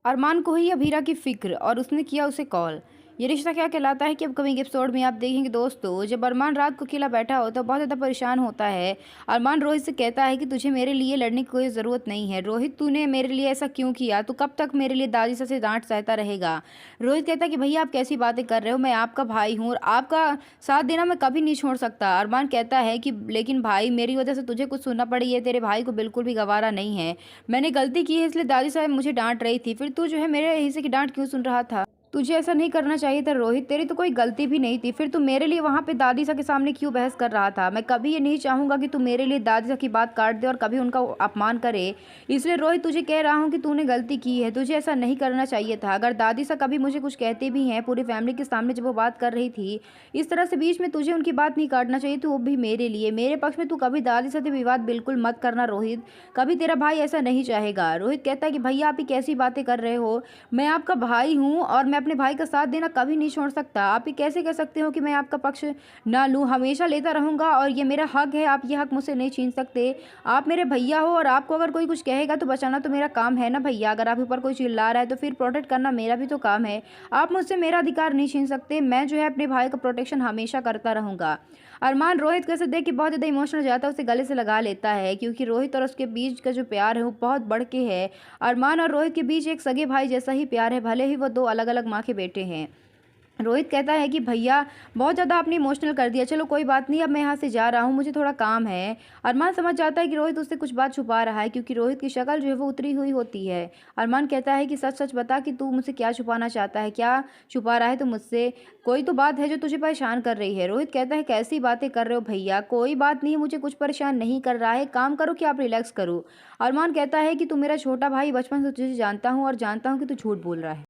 अरमान को हुई अभीरा की फिक्र और उसने किया उसे कॉल। ये रिश्ता क्या कहलाता है कि अपकमिंग एपिसोड में आप देखेंगे दोस्तों। जब अरमान रात को अकेला बैठा होता है, बहुत ज़्यादा परेशान होता है। अरमान रोहित से कहता है कि तुझे मेरे लिए लड़ने की कोई ज़रूरत नहीं है। रोहित, तूने मेरे लिए ऐसा क्यों किया? तू कब तक मेरे लिए दादी से डांट सहता रहेगा? रोहित कहता है कि भैया आप कैसी बातें कर रहे हो, मैं आपका भाई हूँ और आपका साथ देना मैं कभी नहीं छोड़ सकता। अरमान कहता है कि लेकिन भाई, मेरी वजह से तुझे कुछ सुनना पड़ी है, तेरे भाई को बिल्कुल भी गवारा नहीं है। मैंने गलती की है, इसलिए दादी साहब मुझे डांट रही थी। फिर तू जो है मेरे हिस्से की डांट क्यों सुन रहा था? तुझे ऐसा नहीं करना चाहिए था रोहित, तेरी तो कोई गलती भी नहीं थी। फिर तू मेरे लिए वहाँ पे दादी सा के सामने क्यों बहस कर रहा था? मैं कभी ये नहीं चाहूँगा कि तू मेरे लिए दादी सा की बात काट दे और कभी उनका अपमान करे। इसलिए रोहित, तुझे कह रहा हूँ कि तूने गलती की है, तुझे ऐसा नहीं करना चाहिए था। अगर दादी सा कभी मुझे कुछ कहते भी हैं पूरी फैमिली के सामने जब वो बात कर रही थी इस तरह से बीच में, तुझे उनकी बात नहीं काटना चाहिए। तो वो भी मेरे लिए, मेरे पक्ष में तू कभी दादी से विवाद बिल्कुल मत करना रोहित। कभी तेरा भाई ऐसा नहीं चाहेगा। रोहित कहता है कि भैया आप ही कैसी बातें कर रहे हो? मैं आपका भाई हूँ और मैं अपने भाई का साथ देना कभी नहीं छोड़ सकता। आप ही कैसे कह सकते हो कि मैं आपका पक्ष ना लूँ? हमेशा लेता रहूँगा और ये मेरा हक है, आप ये हक मुझसे नहीं छीन सकते। आप मेरे भैया हो और आपको अगर कोई कुछ कहेगा तो बचाना तो मेरा काम है ना भैया। अगर आप ऊपर कोई चिल्ला रहा है तो फिर प्रोटेक्ट करना मेरा भी तो काम है। आप मुझसे मेरा अधिकार नहीं छीन सकते। मैं जो है अपने भाई का प्रोटेक्शन हमेशा करता रहूँगा। अरमान रोहित को ऐसे देख के बहुत ज़्यादा इमोशनल हो जाता है, उसे गले से लगा लेता है क्योंकि रोहित और उसके बीच का जो प्यार है वो बहुत बढ़ के है। अरमान और रोहित के बीच एक सगे भाई जैसा ही प्यार है, भले ही वो दो अलग अलग माँ के बेटे हैं। रोहित कहता है कि भैया बहुत ज़्यादा आपने इमोशनल कर दिया, चलो कोई बात नहीं, अब मैं यहाँ से जा रहा हूँ, मुझे थोड़ा काम है। अरमान समझ जाता है कि रोहित उससे कुछ बात छुपा रहा है क्योंकि रोहित की शक्ल जो है वो उतरी हुई होती है। अरमान कहता है कि सच सच बता कि तू मुझसे क्या छुपाना चाहता है, क्या छुपा रहा है तू मुझसे? कोई तो बात है जो तुझे परेशान कर रही है। रोहित कहता है कैसी बातें कर रहे हो भैया, कोई बात नहीं है, मुझे कुछ परेशान नहीं कर रहा है, काम करो कि आप रिलैक्स करो। अरमान कहता है कि तू मेरा छोटा भाई, बचपन से तुझे जानता हूँ और जानता हूँ कि तू झूठ बोल रहा है।